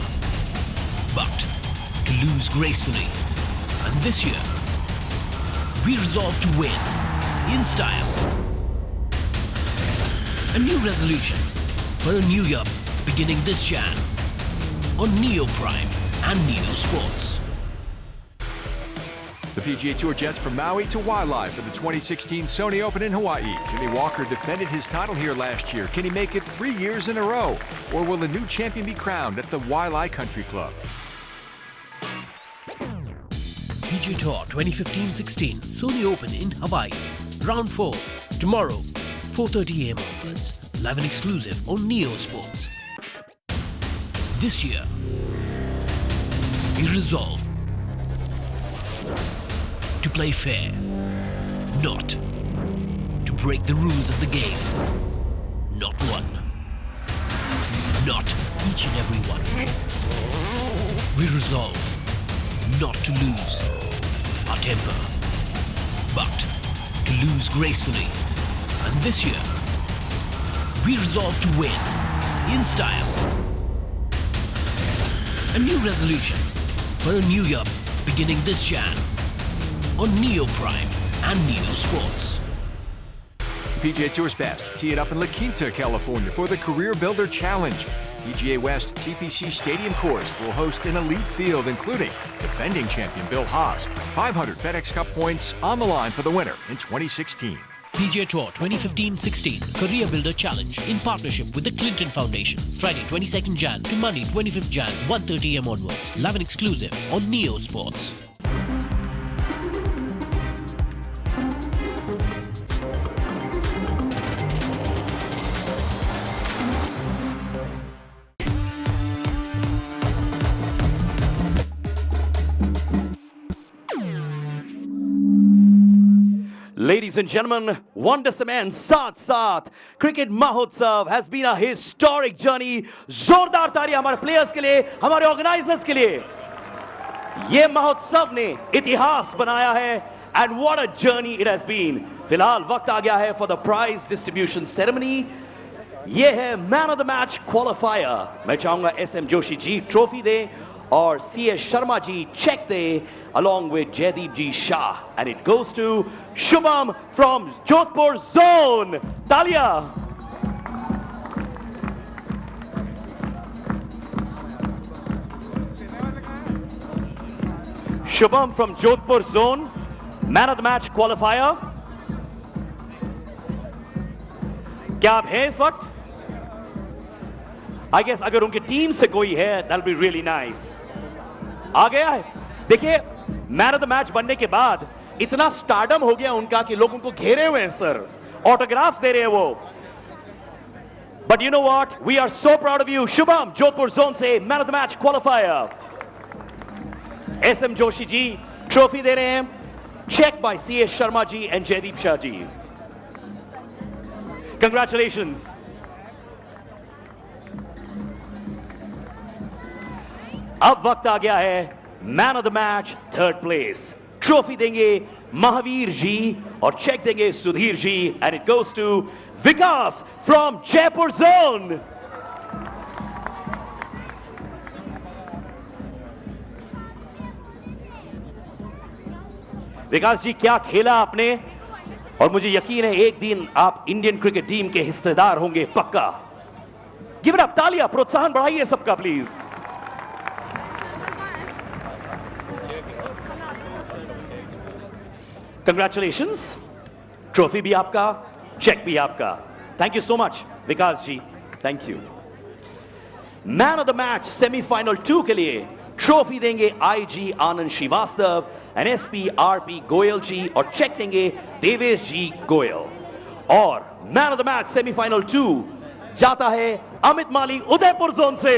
but to lose gracefully. And this year, we resolve to win in style. A new resolution for a new year beginning this Jan on Neo Prime and Neo Sports. The PGA Tour jets from Maui to Wailea for the 2016 Sony Open in Hawaii. Jimmy Walker defended his title here last year. Can he make it 3 years in a row? Or will a new champion be crowned at the Wailea Country Club? PGA Tour 2015-16 Sony Open in Hawaii. Round 4. Tomorrow, 4:30 AM onwards. Live and exclusive on Neo Sports. This year, we resolve to play fair, not to break the rules of the game. Not one. Not each and every one. We resolve not to lose our temper, but to lose gracefully. And this year, we resolve to win in style. A new resolution for a new year beginning this Jan on Neo Prime and Neo Sports. PGA Tour's best tee it up in La Quinta, California for the Career Builder Challenge. PGA West TPC Stadium course will host an elite field including defending champion Bill Haas. 500 FedEx Cup points on the line for the winner in 2016. PGA Tour 2015-16 Career Builder Challenge in partnership with the Clinton Foundation. Friday 22nd Jan to Monday 25th Jan, 1:30 AM onwards. Live and exclusive on Neo Sports. Ladies and gentlemen, Wonder Cement साथ साथ cricket महोत्सव has been a historic journey. जोरदार तालियां हमारे players के लिए, हमारे organisers के लिए. ये महोत्सव ने इतिहास बनाया है and what a journey it has been. फिलहाल वक्त आ गया है for the prize distribution ceremony. ये है man of the match qualifier. मैं चाहूंगा SM जोशी जी ट्रॉफी दे और CS शर्मा जी चेक दे along with Jaideep Ji Shah, and it goes to Shubham from Jodhpur Zone. Talia. Shubham from Jodhpur Zone, man of the match qualifier. क्या आप हैं इस वक्त? I guess अगर उनकी टीम से कोई है, that'll be really nice. आ गया है. देखिए, मैन ऑफ द मैच बनने के बाद इतना स्टारडम हो गया उनका कि लोग उनको घेरे हुए हैं सर, ऑटोग्राफ्स दे रहे हैं वो. But you know what, we are so proud of you. Shubham Jodhpur zone से man of the match qualifier. SM Joshi ji trophy दे रहे हैं. Cheque by CS Sharma ji and Jaideep Shah ji. Congratulations. अब वक्त आ गया है man of the match third place. Trophy देंगे महावीर जी और चेक देंगे Sudhir ji, and it goes to Vikas from Jaipur zone. Vikas जी क्या खेला आपने, और मुझे यकीन है एक दिन आप इंडियन क्रिकेट टीम के हिस्सेदार होंगे पक्का. गिव इट अप, तालियां, प्रोत्साहन बढ़ाइए सबका प्लीज. कंग्रेचुलेशंस. ट्रॉफी भी आपका, चेक भी आपका. Thank you so much, Vikas ji. Thank you. Man of the match semifinal 2 के लिए ट्रॉफी देंगे IG Anand Srivastava and SP RP Goyal ji और चेक देंगे देवेश जी गोयल. और man of the match semifinal 2 जाता है अमित माली उदयपुर जोन से.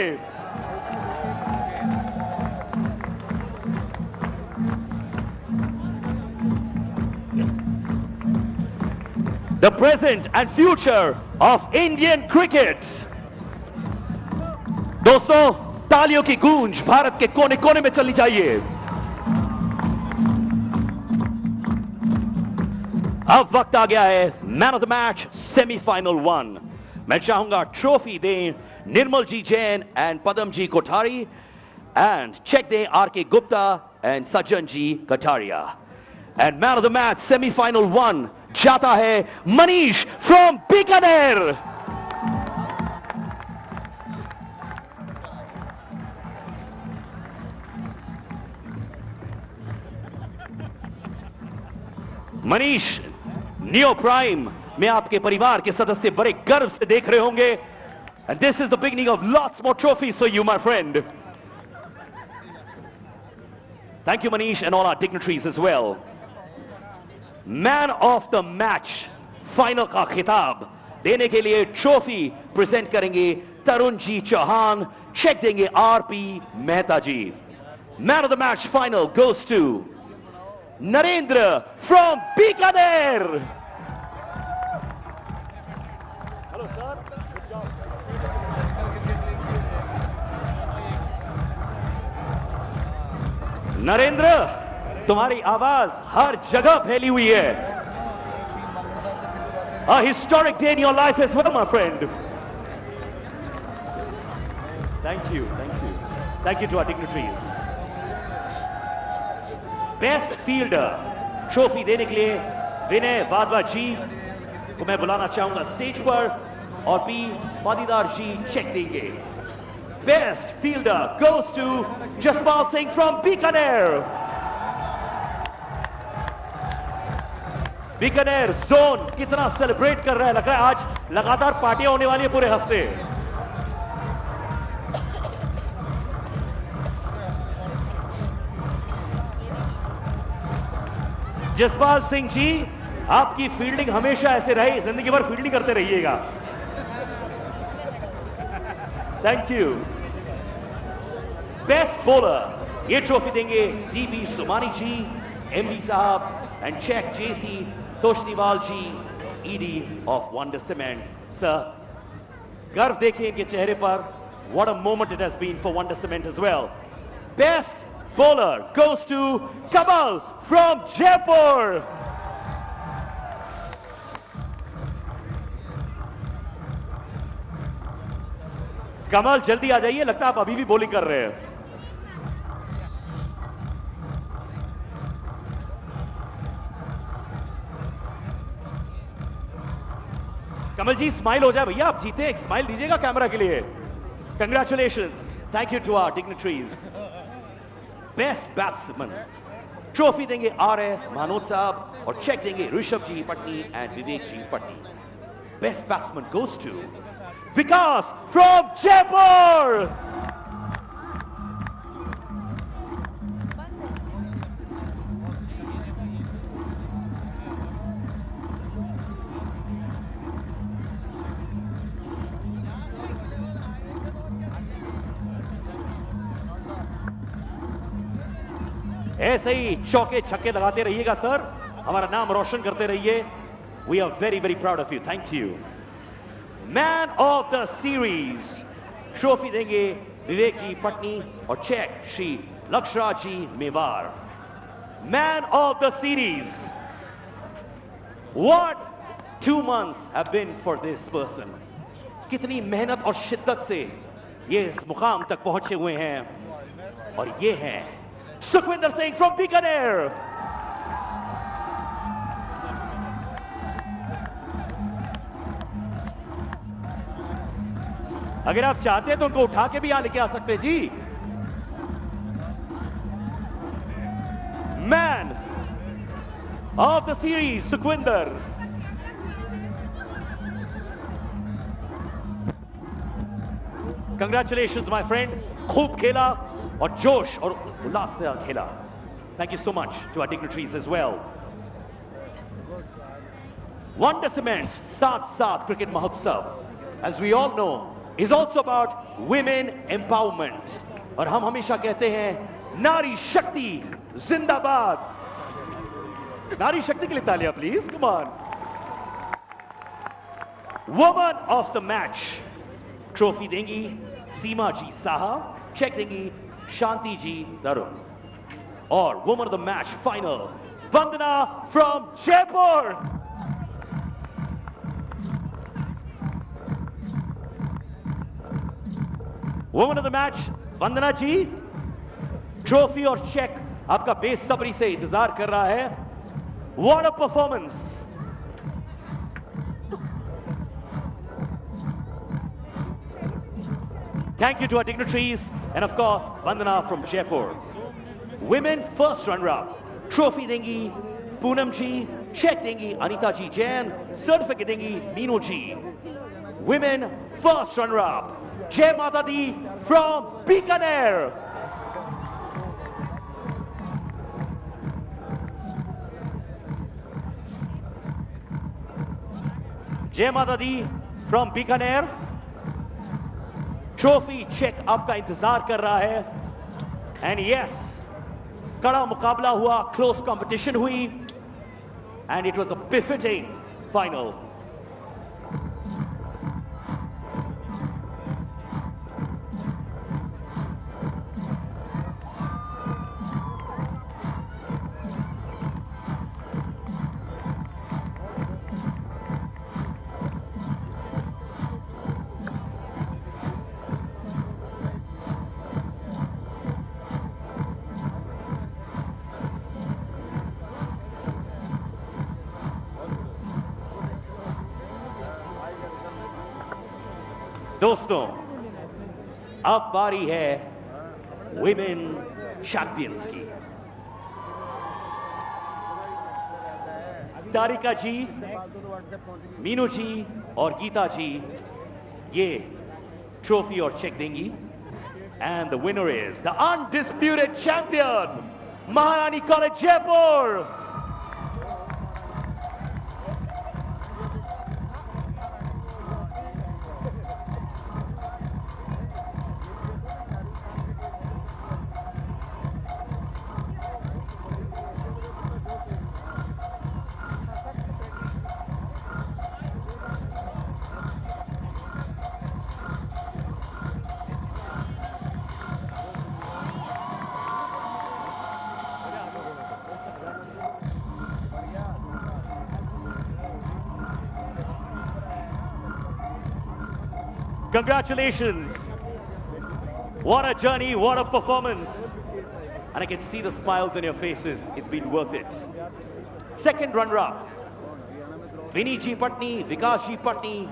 The present and future of Indian cricket. दोस्तों, तालियों की गूंज भारत के कोने कोने में चली जाइए. अब वक्त आ गया है man of the match semifinal 1. मैं चाहूंगा ट्रॉफी दें Nirmal ji Jain and Padam ji Kothari and cheque दें RK Gupta and Sajjan ji Kataria. And man of the match semifinal 1 जाता है Manish from Bikaner. Manish, neo prime में आपके परिवार के सदस्य बड़े गर्व से देख रहे होंगे. And this is the beginning of lots more trophies for you my friend. Thank you Manish and all our dignitaries as well. Man of the match final का खिताब देने के लिए ट्रॉफी प्रेजेंट करेंगे तरुण जी चौहान. चेक देंगे RP Mehta ji. Man of the match final goes to Narendra from Bikaner. Hello sir, good job. Narendra, तुम्हारी आवाज हर जगह फैली हुई है. A historic day in your life as well, my friend. Thank you, thank you. Thank you to our dignitaries. Best fielder trophy देने के लिए विनय वाधवा जी को मैं बुलाना चाहूंगा स्टेज पर और P पाटीदार जी चेक देंगे. Best fielder goes to Jaspal Singh from Bikaner. Bikaner zone कितना सेलिब्रेट कर रहा है, लग रहा है आज लगातार पार्टियां होने वाली है पूरे हफ्ते. जसपाल सिंह जी, आपकी फील्डिंग हमेशा ऐसे रहे, जिंदगी भर फील्डिंग करते रहिएगा. Thank you. बेस्ट बॉलर ये ट्रॉफी देंगे DB सुमानी जी, MD साहब and cheque JC Toshniwal ji, ED of Wonder Cement. Sir, गर्व देखें इनके चेहरे पर. What a moment it has been for Wonder Cement as well. Best bowler goes to Kamal from Jaipur. Kamal जल्दी आ जाइए, लगता है आप अभी भी बॉलिंग कर रहे हैं. कमल जी स्माइल हो जाए भैया, आप जीते. एक स्माइल दीजिएगा कैमरा के लिए. Congratulations. Thank you to our dignitaries. Best batsman trophy देंगे RS मानोद साहब और चेक देंगे Rishabh ji Patni and Vivek ji Patni. Best batsman goes to Vikas from Jaipur. ऐसे ही चौके छक्के लगाते रहिएगा सर, हमारा नाम रोशन करते रहिए. We are very very proud of you. Thank you. Man of the series trophy देंगे विवेक जी पटनी और cheque Shri Lakshraj ji Mewar. Man of the series. What 2 months have been for this person. कितनी मेहनत और शिद्दत से ये इस मुकाम तक पहुंचे हुए हैं. और ये है सुखविंदर सिंह फ्रॉम बीकानेर. अगर आप चाहते हैं तो उनको उठा के भी यहां लेके आ सकते हैं जी. Man of the series Sukhwinder. Congratulations, my friend. खूब खेला और जोश और उल्लास से खेला. Thank you so much to our dignitaries as well. Wonder Cement Saath Saath Cricket Mahotsav, as we all know, is also about women empowerment. और हम हमेशा कहते हैं नारी शक्ति जिंदाबाद. नारी शक्ति के लिए तालियां please. Come on. Woman of the match trophy देंगी सीमा जी साहा, चेक देंगी शांति जी तरुण. और woman of the match final Vandana from Jaipur. Woman of the match Vandana ji, trophy और चेक आपका बेसब्री से इंतजार कर रहा है. What a performance! Thank you to our dignitaries and of course Vandana from Jaipur. Women first runner-up, trophy देंगी पूनम जी, check देंगी अनीता जी जैन, सर्टिफिकेट देंगी मीनू जी. Women first runner-up, Jai Mata Di from Bikaner. Jai Mata Di from Bikaner. Trophy check आपका इंतजार कर रहा है. And yes, कड़ा मुकाबला हुआ, close competition हुई, and it was a befitting final. दोस्तों, अब बारी है विमेन चैंपियंस की. तारिका जी, मीनू जी और गीता जी ये ट्रॉफी और चेक देंगी. And the winner is the undisputed champion Maharani college Jaipur. Congratulations. What a journey, what a performance. And I can see the smiles on your faces. It's been worth it. Second runner-up, Vinny G. Patni, Vikas G. Patni.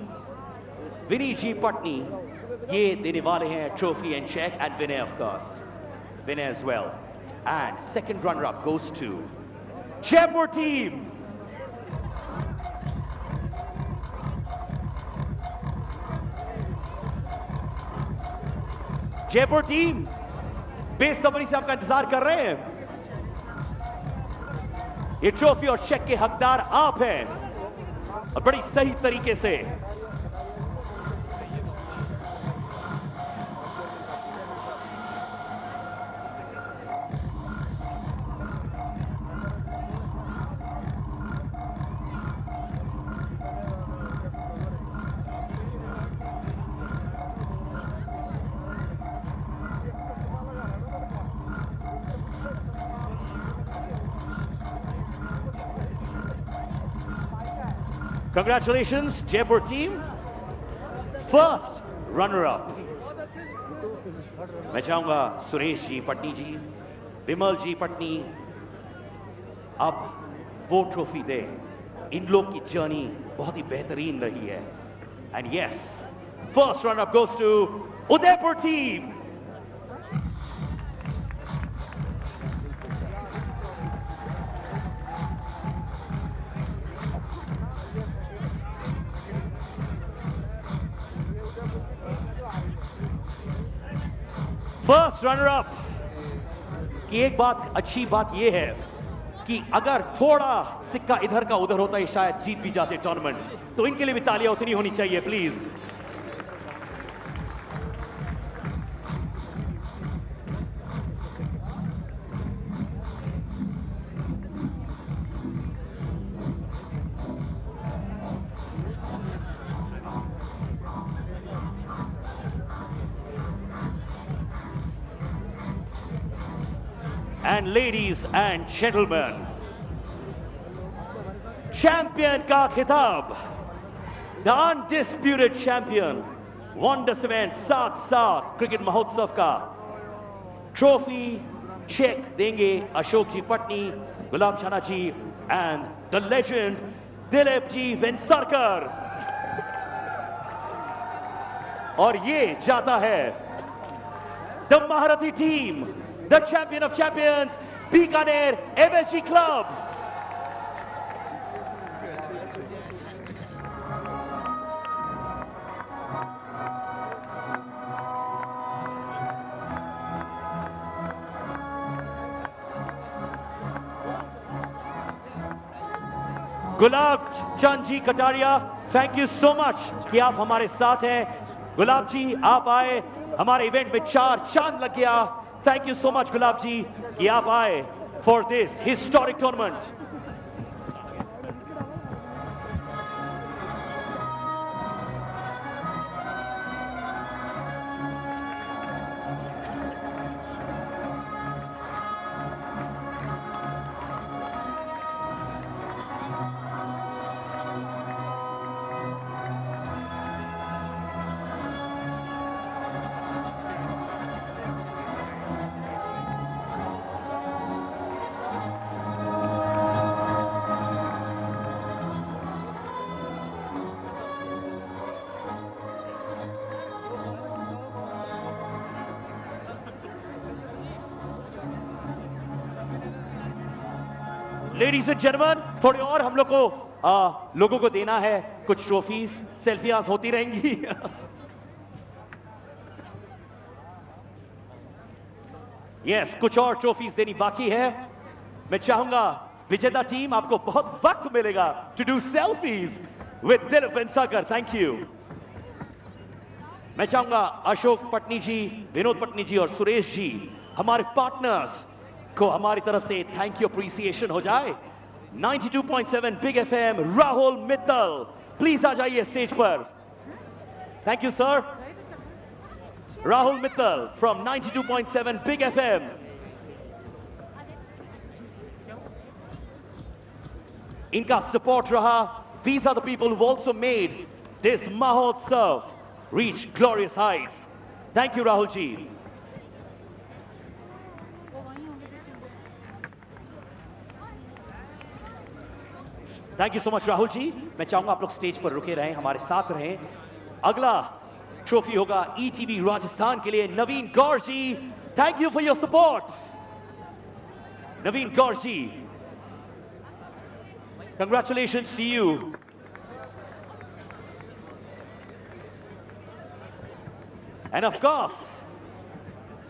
Vinny G. Patni, ye dene wale hain trophy and check, and Vinay of course. Vinay as well. And second runner-up goes to Jaipur team. Jaipur team बेसब्री से आपका इंतजार कर रहे हैं. ये trophy और check के हकदार आप हैं और बड़ी सही तरीके से. Congratulations, Jaipur team. First runner-up. मैं चाहूंगा सुरेश जी पटनी जी, विमल जी पटनी अब वो ट्रॉफी दे. इन लोग की जर्नी बहुत ही बेहतरीन रही है. And yes, first runner-up goes to Udaipur team. First runner up की एक बात, अच्छी बात यह है कि अगर थोड़ा सिक्का इधर का उधर होता है शायद जीत भी जाते टूर्नामेंट, तो इनके लिए भी तालियां उतनी होनी चाहिए please. And ladies and gentlemen, champion का खिताब, the undisputed champion, wonder cement 7-7 cricket महोत्सव का ट्रॉफी चेक देंगे अशोक जी Patni, Gulab Chhana ji and the legend Dilip ji Vengsarkar. और ये जाता है the Maharathi team, the champion of champions, Bikaner MSG Club. Gulab Chand ji Kataria, thank you so much कि आप हमारे साथ हैं। गुलाब जी आप आए, हमारे इवेंट में 4 चांद लग गया। Thank you so much, Gulab ji, कि आप आए for this historic tournament. Ladies and gentleman, थोड़ी और हम लोगों को देना है कुछ ट्रॉफीज, सेल्फियां होती रहेंगी। यस, कुछ और ट्रॉफीज देनी बाकी है। मैं चाहूंगा विजेता टीम, आपको बहुत वक्त मिलेगा to do selfies with Dilip Vengsarkar. Thank you. मैं चाहूंगा अशोक पटनी जी, विनोद पटनी जी और सुरेश जी, हमारे पार्टनर्स को हमारी तरफ से थैंक यू अप्रिसिएशन हो जाए। 92.7 big FM, Rahul Mittal please आ जाइए स्टेज पर। Thank you sir. Rahul Mittal from 92.7 big FM. इनका सपोर्ट रहा। These are the people who've also made this Mahotsav reach glorious heights. Thank you, Rahul ji. Thank you so much Rahul ji. मैं चाहूंगा आप लोग stage पर रुके रहें, हमारे साथ रहें। अगला ट्रॉफी होगा ईटीवी राजस्थान के लिए Naveen Gaur ji. Thank you for your support Naveen Gaur ji. Congratulations to you. And of course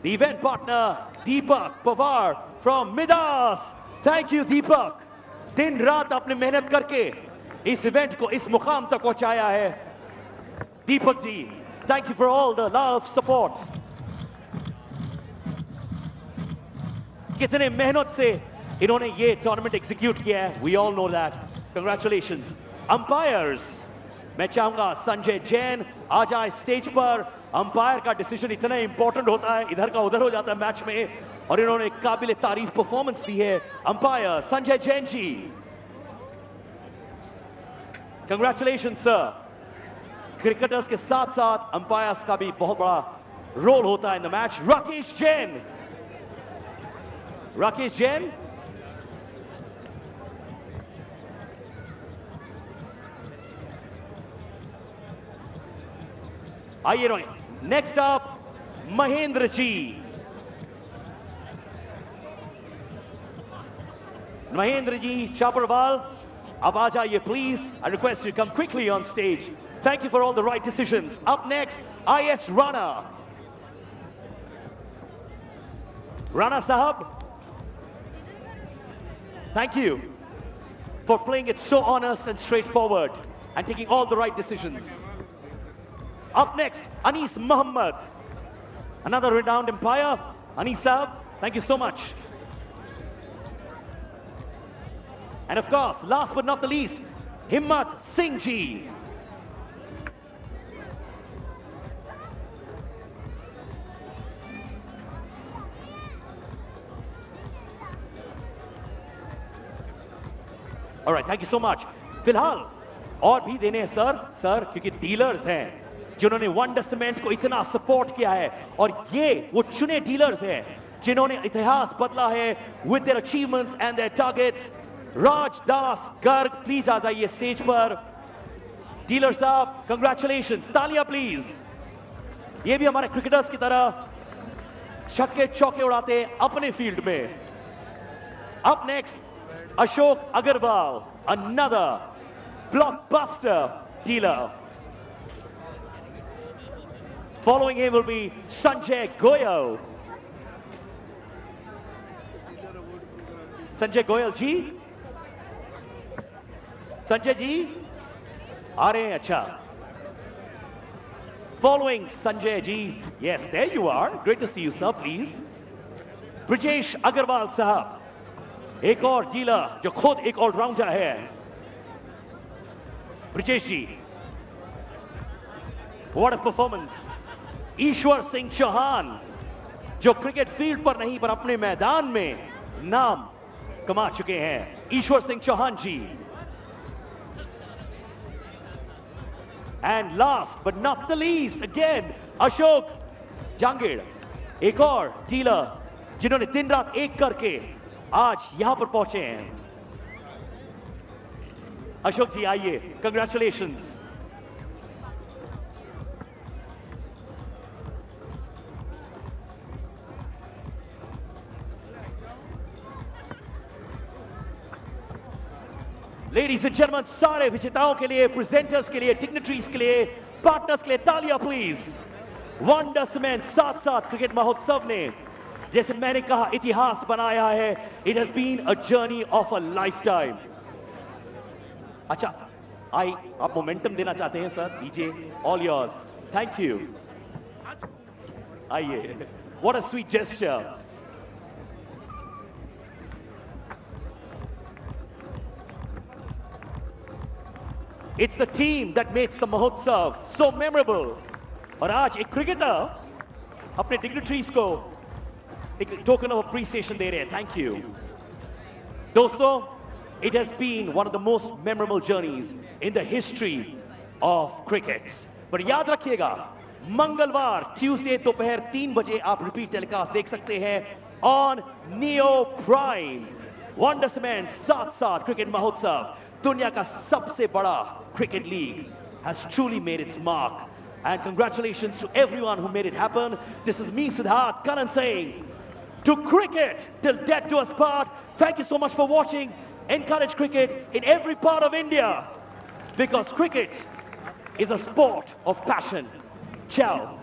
the event partner Deepak Pawar from Midas. Thank you Deepak, दिन रात आपने मेहनत करके इस इवेंट को इस मुकाम तक पहुंचाया है। Deepak ji, thank you for all the love support. कितने मेहनत से इन्होंने ये टूर्नामेंट एग्जीक्यूट किया है, we all know that. Congratulations. Umpires, मैं चाहूंगा संजय जैन आ जाए स्टेज पर। अंपायर का डिसीजन इतना इंपॉर्टेंट होता है, इधर का उधर हो जाता है मैच में, और इन्होंने काबिल तारीफ परफॉर्मेंस दी है। Umpire Sanjay Jain ji, congratulation sir. Cricketers के साथ साथ अंपायर्स का भी बहुत बड़ा रोल होता है in the match. Rakesh Jain, Rakesh Jain, आइए रोए। Next up Mahendra ji. महेंद्र जी चापरवाल, अब आ जाइए please. I request you to come quickly on stage. Thank you for all the right decisions. Up next, IS Rana. Rana Sahab, thank you for playing it so honest and straightforward and taking all the right decisions. Up next, Anis Muhammad, another renowned umpire. Anis Sahab, thank you so much. And of course, last but not the least, Himmat Singh Ji. All right, thank you so much. फिलहाल और भी देने हैं sir क्योंकि dealers हैं जिन्होंने wonder cement को इतना सपोर्ट किया है और ये वो चुने डीलर्स हैं जिन्होंने इतिहास बदला है with their achievements and their targets. Raj Das Garg please आ जाइए स्टेज पर. डीलर साहब कंग्रेचुलेशंस, तालियां प्लीज. ये भी हमारे क्रिकेटर्स की तरह छक्के चौके उड़ाते हैं अपने फील्ड में. Up next, Ashok Agarwal, another blockbuster dealer. Following him will be Sanjay Goyal. Sanjay Goyal ji, Sanjay ji, aa rahe hain, acha. Following Sanjay ji, yes, there you are. Great to see you, sir, please. Brijesh Agarwal sahab, एक और dealer जो खुद एक allrounder है. ब्रिजेश जी, what a performance. ईश्वर सिंह चौहान जो cricket field पर नहीं पर अपने मैदान में नाम कमा चुके हैं. Ishwar Singh Chauhan ji. And last but not the least, again Ashok Jangid, एक और डीलर जिन्होंने दिन रात एक करके आज यहां पर पहुंचे हैं. अशोक जी आइए, कंग्रेचुलेशंस. लेडीज एंड जेंटलमैन, सारे विजेताओं के लिए, प्रेजेंटर्स के लिए, डिग्निटरीज के लिए, पार्टनर्स के लिए तालियां प्लीज. वंडर सीमेंट साथ साथ क्रिकेट महोत्सव ने जैसे मैंने कहा इतिहास बनाया है. It has been a journey of a lifetime. अच्छा, आप मोमेंटम देना चाहते हैं सर? दीजिए, ऑल योर्स. Thank you. आइए, what a sweet gesture. It's the team that makes the mahotsav so memorable. और आज एक क्रिकेटर अपने डिग्निटरीज को एक टोकन ऑफ अप्रिसिएशन दे रहे हैं. थैंक यू दोस्तों. It has been one of the most memorable journeys in the history of cricket. पर याद रखिएगा, मंगलवार ट्यूसडे दोपहर 3 बजे आप रिपीट टेलीकास्ट देख सकते हैं on neo prime. Wonder cement साथ साथ क्रिकेट महोत्सव, दुनिया का सबसे बड़ा cricket league, has truly made its mark. And congratulations to everyone who made it happen. This is me, Siddharth Karan, saying, to cricket till death do us part. Thank you so much for watching. Encourage cricket in every part of India, because cricket is a sport of passion. Ciao.